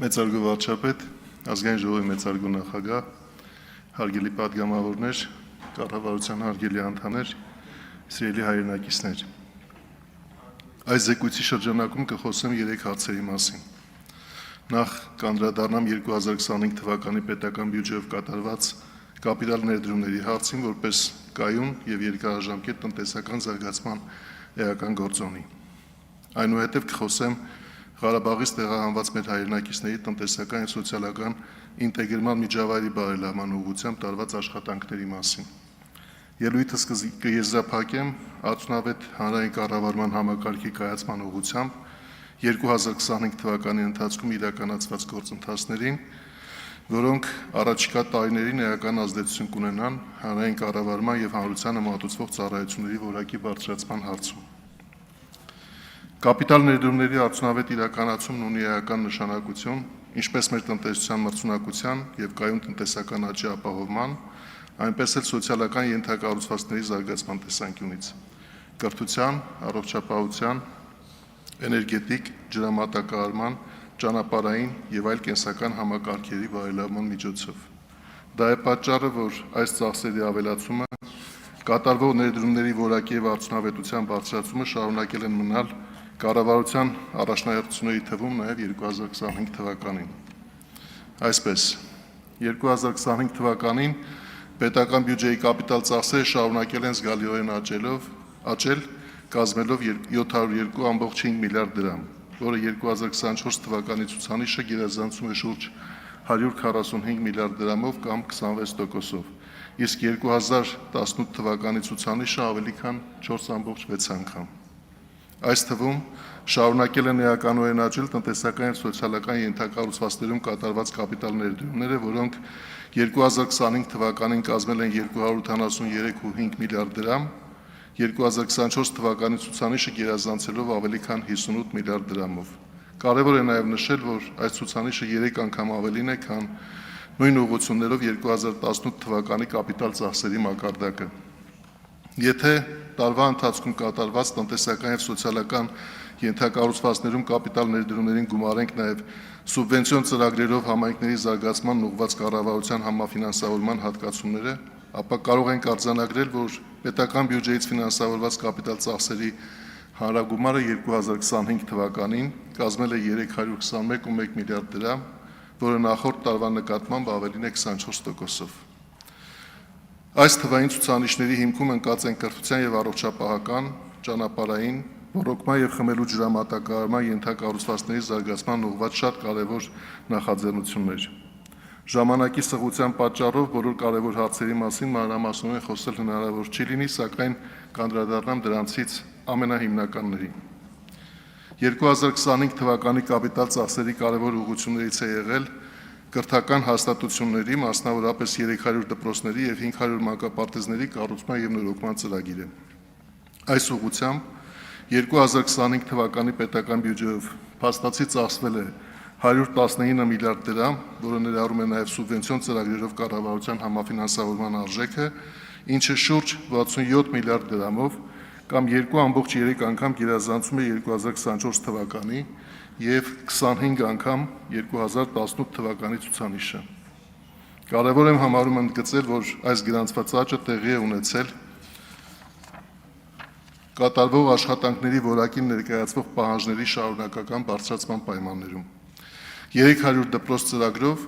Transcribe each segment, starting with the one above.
Մեծարգո վարչապետ, ազգային ժողովի մեծարգո նախագահ, հարգելի պատգամավորներ, կառավարության հարգելի անդամներ, սիրելի հայրենակիցներ։ Այս զեկույցի շրջանակում կխոսեմ 3 հարցերի մասին։ Նախ կանդրադառնամ 2025 թվականի պետական բյուջեով կատարված կապիտալ ներդրումների հարցին, որպես կայուն եւ երկարաժամկետ տնտեսական զարգացման էական գործոնի։ Այնուհետև կխոսեմ Ղարաբաղից տեղահանված մեր հայրենակիցների տնտեսական եւ սոցիալական ինտեգրման միջավայրի բարելավման ուղղությամբ տարված աշխատանքների մասին։ Ելույթս կեզրափակեմ արդյունավետ հանրային կառավարման համակարգի կայացման ուղղությամբ 2025 թվականի ընթացքում իրականացված գործընթացներին, որոնք առաջիկա տարիներին էական ազդեցություն կունենան հանրային կառավարման եւ հանրությանը մատուցվող ծառայությունների որակի բարձրացման հարցում։ Կապիտալ ներդրումների արդյունավետ իրականացումն ունի էական նշանակություն, ինչպես մեր տնտեսության մրցունակության եւ կայուն տնտեսական աճի ապահովման, այնպես էլ սոցիալական ենթակառուցվածքների զարգացման տեսանկյունից, կրթության, առողջապահության, էներգետիկ, ջրամատակարարման, ճանապարհային եւ այլ կենսական համակարգերի բարելավման միջոցով։ Դա է պատճառը, որ այս ծախսերի ավելացումը, կատարվող ներդրումների որակի եւ արդյունավետության բարձրացումը շարունակել են մնալ կառավարության առաջնահերթությունների թվում նաև 2025 թվականին։ Այսպես, 2025 թվականին պետական բյուջեի կապիտալ ծախսերը շարունակել են զգալիորեն աճել, կազմելով 702.5 միլիարդ դրամ, որը 2024 թվականի ցուցանիշը գերազանցում է շուրջ 145 միլիարդ դրամով կամ 26%-ով, իսկ 2018 թվականի ցուցանիշը ավելի քան 4.6 անգամ։ Այս թվում շարունակել են էականորեն աճել տնտեսական եւ սոցիալական ենթակառուցվածքներում կատարված կապիտալ ներդրումները, որոնք 2025 թվականին կազմել են 273.5 միլիարդ դրամ, 2024 թվականի ցուցանիշը գերազանցելով ավելի քան 58 միլիարդ դրամով։ Կարևոր է նաեւ նշել, որ այս ցուցանիշը 3 անգամ ավելին է, քան նույն ուղղություններով 2018 թվականի կապիտալ ծախսերի մակարդակը։ Եթե տարվա ընթացքում կատարված տնտեսական եւ սոցիալական ենթակառուցվածքներում կապիտալ ներդրումներին գումարենք նաեւ սուբվենցիոն ծրագրերով համայնքների զարգացման ուղղված կառավարության համաֆինանսավորման հատկացումները, ապա կարող ենք արձանագրել, որ պետական բյուջեից ֆինանսավորված կապիտալ ծախսերի հանրագումարը 2025 թվականին կազմել է 321.1 միլիարդ դրամ, որը նախորդ տարվա նկատմամբ ավելին է 24%-ով։ Այս թվային ցուցանիշների հիմքում ընկած են կրթության եւ առողջապահական, ճանապարհային, ռոռոկման եւ խմելու ջրամատակարարման ենթակառուցվածքների զարգացման ուղղված շատ կարեւոր նախաձեռնություններ։ Ժամանակի սղության պատճառով բոլոր կարեւոր հարցերի մասին մանրամասնորեն խոսել հնարավոր չի լինի, սակայն կանդրադառնամ դրանցից ամենահիմնականներին։ 2025 թվականի կապիտալ ծախսերի կարևոր ուղղություններից է եղել կրթական հաստատությունների, մասնավորապես 300 դպրոցների եւ 500 մանկապարտեզների կառուցման եւ նորոգման ծրագիրը։ Այս ուղղությամբ 2025 թվականի պետական բյուջեով փաստացի ծախսվել է 119 միլիարդ դրամ, որը ներառում է նաեւ սուբվենցիոն ծրագրերով կառավարության համաֆինանսավորման արժեքը, ինչը շուրջ 67 միլիարդ դրամով կամ 2.3 անգամ գերազանցում է 2024 թվականի եւ 25 անգամ 2018 թվականի ցուցանիշը։ Կարևոր եմ համարում ընդգծել, որ այս գրանցված աճը տեղի է ունեցել կատարվող աշխատանքների որակին ներկայացվող պահանջների շարունակական բարձրացման պայմաններում։ 300 դպրոց ծրագրով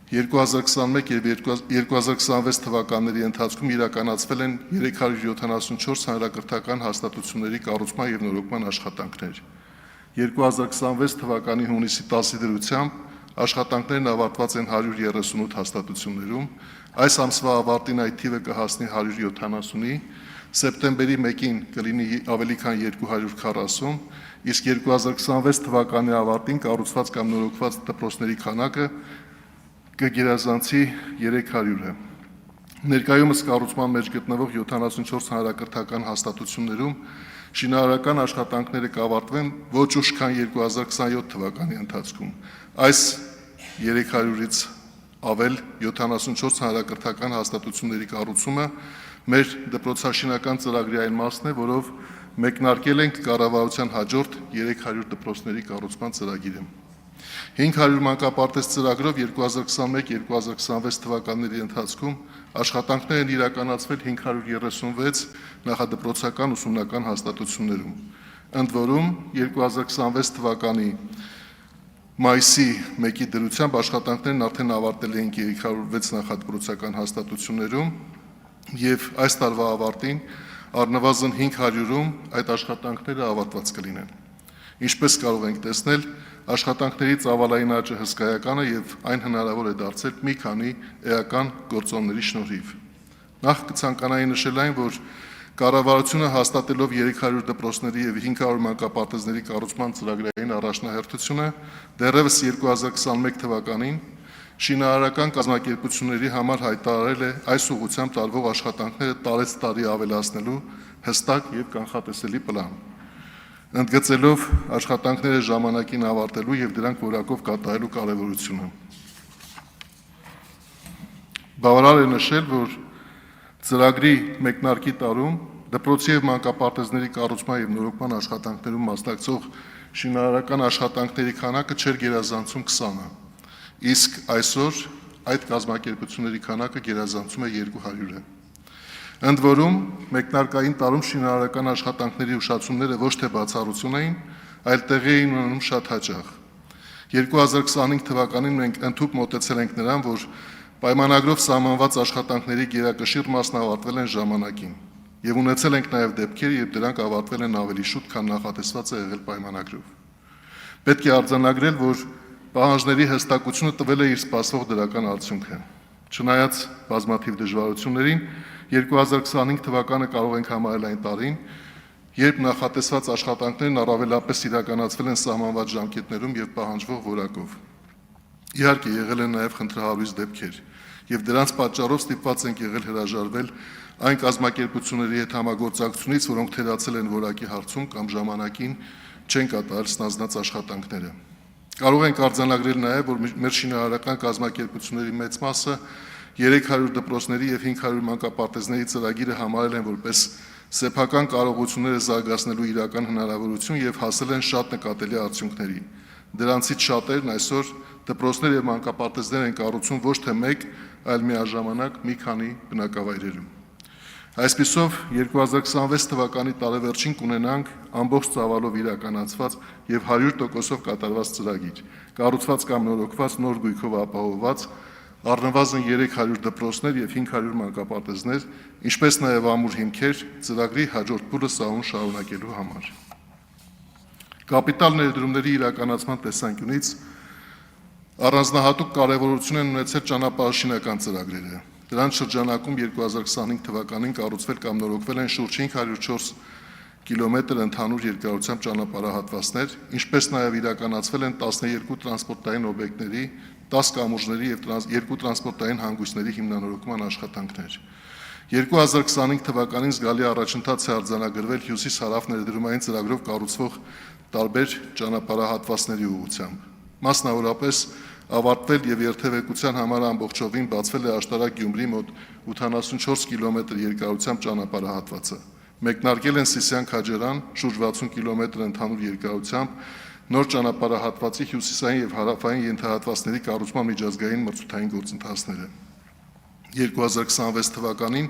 2021 եւ 2026 թվականների ընթացքում իրականացվել են 374 հանրակրթական հաստատությունների կառուցման եւ նորոգման աշխատանքներ։ 2026 թվականի հունիսի 10-ի դրությամբ աշխատանքներն ավարտված են 138 հաստատություններում, այս ամսվա ավարտին այդ թիվը կհասնի 170-ի, սեպտեմբերի 1-ին կլինի ավելի քան 240, իսկ 2026 թվականի ավարտին կառուցված կամ նորոգված դպրոցների քանակը կգերազանցի 300-ը։ Ներկայումս կառուցման մեջ գտնվող 74 հանրակրթական հաստատություններում շինարարական աշխատանքները կավարտվեն ոչ ուշ քան 2027 թվականի ընթացքում։ Այս 300-ից ավել 74 հանրակրթական հաստատությունների կառուցումը մեր դպրոցաշինական ծրագրի այն մասն է, որով մեկնարկել ենք կառավարության հաջորդ 300 դպրոցների կառուցման ծրագիրը։ 500 մանկապարտեզ ծրագրով 2021-2026 թվականների ընթացքում աշխատանքներ են իրականացվել 536 նախադպրոցական ուսումնական հաստատություններում։ Ընդ որում 2026 թվականի մայիսի 1-ի դրությամբ աշխատանքներն արդեն ավարտել էին 306 նախադպրոցական հաստատություններում եւ այս տարվա ավարտին առնվազն 500-ում այդ աշխատանքները ավարտված կլինեն։ Ինչպես կարող ենք տեսնել, աշխատանքների ծավալային աճը հսկայական է եւ այն հնարավոր է դարձել մի քանի էական գործոնների շնորհիվ։ Նախ կցանկանայի նշել այն, որ կառավարությունը հաստատելով 300 դպրոցների եւ 500 մանկապարտեզների կառուցման ծրագրային առաջնահերթությունը դեռևս 2021 թվականին շինարարական կազմակերպությունների համար հայտարարել է այս ուղղությամբ տարվող աշխատանքները տարեց տարի ավելացնելու հստակ եւ կանխատեսելի պլան, ընդգծելով աշխատանքները ժամանակին ավարտելու եւ դրանք որակով կատարելու կարեւորությունը։ Բավարար է նշել, որ ծրագրի մեկնարկի տարում դպրոցի եւ մանկապարտեզների կառուցման եւ նորոգման աշխատանքներում մասնակցող շինարարական աշխատանքների քանակը չէր գերազանցում 20-ը, իսկ այսօր այդ կազմակերպությունների քանակը գերազանցում է 200-ը։ Ընդ որում, մեկնարկային տարում շինարարական աշխատանքների ուշացումները ոչ թե բացառություն էին, այլ տեղի էին ունենում շատ հաճախ։ 2025 թվականին մենք ընդհուպ մոտեցել ենք նրան, որ պայմանագրով սահմանված աշխատանքների գերակշիռ մասն ավարտվել են ժամանակին եւ ունեցել ենք նաեւ դեպքեր, երբ դրանք ավարտվել են ավելի շուտ, քան նախատեսված է եղել պայմանագրով։ Պետք է արձանագրել, որ պահանջների հստակությունը տվել է իր սպասվող դրական արդյունքը։ Չնայած բազմաթիվ դժվարություններին, 2025 թվականը կարող ենք համարել այն տարին, երբ նախատեսված աշխատանքներն առավելապես իրականացվել են սահմանված ժամկետներում եւ պահանջվող որակով։ Իհարկե, եղել են նաեւ խնդրահարույց դեպքեր, եւ դրանց պատճառով ստիպված ենք եղել հրաժարվել այն կազմակերպությունների հետ համագործակցությունից, որոնք թերացել են որակի հարցում կամ ժամանակին չեն կատարել ստանձնած աշխատանքները։ Կարող ենք արձանագրել նաեւ, որ մեր շինարարական կազմակերպությունների մեծ մասը 300 դպրոցների եւ 500 մանկապարտեզների ծրագիրը համարել են որպես սեփական կարողությունները զարգացնելու իրական հնարավորություն եւ հասել են շատ նկատելի արդյունքների։ Դրանցից շատերն այսօր դպրոցներ եւ մանկապարտեզներ են կառուցում ոչ թե մեկ, այլ միաժամանակ մի քանի բնակավայրերում։ Այսպիսով 2026 թվականի տարեվերջին կունենանք ամբողջ ծավալով իրականացված եւ 100%-ով կատարված ծրագիր, կառուցված կամ նորոգված նոր գույքով ապահովված առնվազն 300 դպրոցներ եւ 500 մանկապարտեզներ, ինչպես նաեւ ամուր հիմքեր ծրագրի հաջորդ փուլը սահուն շարունակելու համար։ Կապիտալ ներդրումների իրականացման տեսանկյունից առանձնահատուկ կարևորություն են ունեցել ճանապարհաշինական ծրագրերը։ Դրանց շրջանակում 2025 թվականին կառուցվել կամ նորոգվել են շուրջ 504 կիլոմետր ընդհանուր երկարությամբ ճանապարհահատվածներ, ինչպես նաև իրականացվել են 12 տրանսպորտային օբյեկտների, 10 կամուրջների եւ 2 տրանսպորտային հանգույցների հիմնանորոգման աշխատանքներ։ 2025 թվականին զգալի առաջընթաց է արձանագրվել հյուսիս-հարավ ներդրումային ծրագրով կառուցվող տարբեր ճանապարհահատվածների ուղղությամբ։ Մասնավորապես ավարտվել եւ երթևեկության համար ամբողջովին բացվել է աշտարակ Գյումրի մոտ 84 կիլոմետր երկարությամբ ճանապարհահատվածը։ Մեկնարկել են Սիսիան-Քաջարան շուրջ 60 կիլոմետր ընդհանուր երկարությամբ նոր ճանապարհահատվածի հյուսիսային եւ հարավային ենթահատվածների կառուցման միջազգային մրցութային գործընթացները։ 2026 թվականին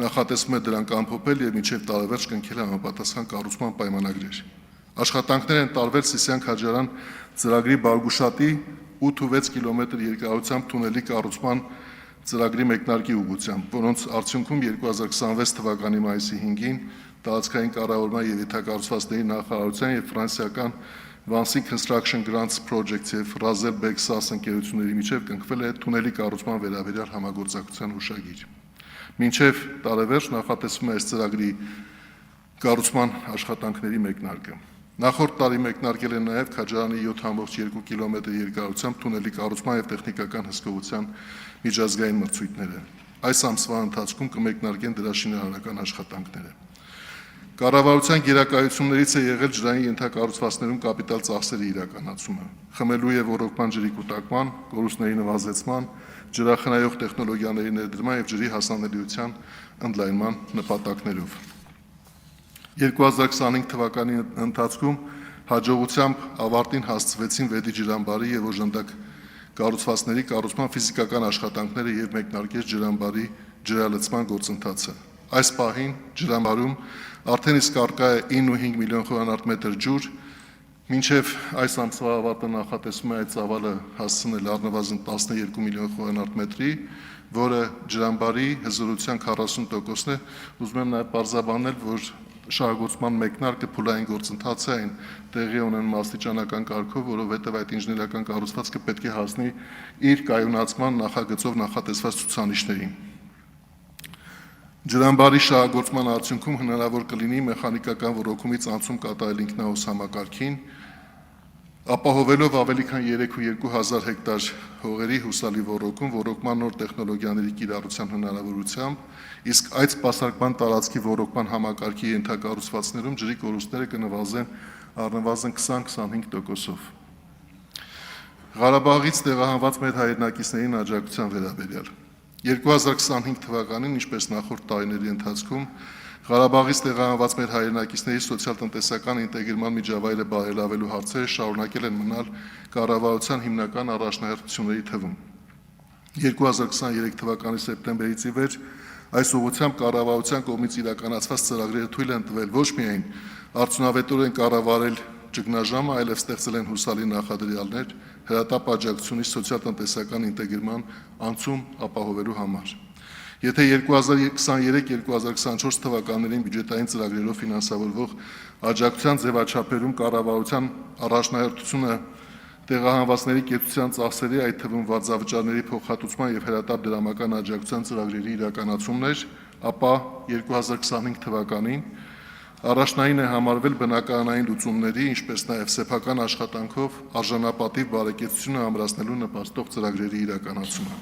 նախատեսվում է դրանք ամփոփել եւ մինչեւ տարեվերջ կնքել համապատասխան կառուցման պայմանագրեր։ Աշխատանքներ են տարվել Սիսիան-Քաջարան ծրագրի Բարգուշատի 8-6 կիլոմետր երկարությամբ թունելի կառուցման ծրագրի մեկնարկի ուղղությամբ, որոնց արդյունքում 2026 թվականի մայիսի 5-ին տարածքային կառավարման եւ ենթակառուցվածքների նախարարության եւ ֆրանսիական Vancy Construction Grants Project եւ Razel Bexas ընկերությունների միջև կնքվել է թունելի կառուցման վերաբերյալ համագործակցության հուշագիր։ Մինչև տարեվերջ նախատեսվում է այս ծրագրի կառուցման աշխատանքների մեկնարկը։ Նախորդ տարի մեկնարկել է նաև Քաջարանի 7.2 կիլոմետր երկարությամբ թունելի կառուցման եւ տեխնիկական հսկողության միջազգային մրցույթները։ Այս ամսվա ընթացքում կմեկնարկեն դրա շինարարական աշխատանքները։ Կառավարության գերակայություններից է եղել ջրային ենթակառուցվածքներում կապիտալ ծախսերի իրականացումը, խմելու եւ ոռոգման ջրի կուտակման, կորուստների նվազեցման, ջրախնայող տեխնոլոգիաների ներդրման եւ ջրի հասանելիության ընդլայնման նպատակներով։ 2025 թվականի ընթացքում հաջողությամբ ավարտին հասցվեցին Վեդի ջրամբարի եւ օժանդակ կառուցվածքների կառուցման ֆիզիկական աշխատանքները եւ մեկնարկեց ջրամբարի ջրալցման գործընթացը։ Այս պահին ջրամբարում արդեն իսկ առկա է 9.5 միլիոն խորանարդ ջուր, մինչև այս ամսվա ավարտը նախատեսվում է այդ ծավալը հասցնել առնվազն 12 միլիոն խորանարդ մետրի, որը ջրամբարի հզորության 40%-ն է։ Ուզում եմ նաև պարզաբանել, որ շահագործման մեկնարկը փուլային գործընթաց է, այն տեղի ունենում աստիճանական կարգով, որովհետև այդ ինժեներական կառուցվածքը պետք է հասնի իր կայունացման նախագծով նախատեսված ցուցանիշներին։ Ջրամբարի շահագործման արդյունքում հնարավոր կլինի մեխանիկական ոռոգումից անցում կատարել ինքնահոս համակարգին, ապահովելով ավելի քան 3.2 հեկտար հողերի հուսալի ոռոգման նոր տեխնոլոգիաների կիրառության հնարավորությամբ, իսկ այդ սպասարկման տարածքի ոռոգման համակարգի ենթակառուցվածքներում ջրի կորուստները կնվազեն առնվազն 20-25%-ով։ Ղարաբաղից տեղահանված մեր հայրենակիցներին աջակցության վերաբերյալ 2025 թվականին, ինչպես նախորդ տարիների ընթացքում, Ղարաբաղից տեղահանված մեր հայրենակիցների սոցիալ-տնտեսական ինտեգրման միջավայրը բարելավելու հարցերը շարունակել են մնալ կառավարության հիմնական առաջնահերթությունների թվում։ 2023 թվականի սեպտեմբերից ի վեր այս ուղղությամբ կառավարության կողմից իրականացված ծրագրերը թույլ են տվել ոչ միայն արդյունավետորեն կառավարել ճգնաժամը, այլև ստեղծել են հուսալի նախադրյալներ հրատապ աջակցությունից սոցիալ-տնտեսական ինտեգրման անցում ապահովելու համար։ Եթե 2023-2024 թվականներին բյուջետային ծրագրերով ֆինանսավորվող աջակցության ձևաչափերում կառավարության առաջնահերթությունը տեղահանվածների կեցության ծախսերի, այդ թվում վարձավճարների փոխհատուցման եւ հրատապ դրամական աջակցության ծրագրերի իրականացումն էր, ապա 2025 թվականին առաջնային է համարվել բնակարանային լուծումների, ինչպես նաև սեփական աշխատանքով արժանապատիվ բարեկեցությունը ամրացնելու նպաստող ծրագրերի իրականացումը։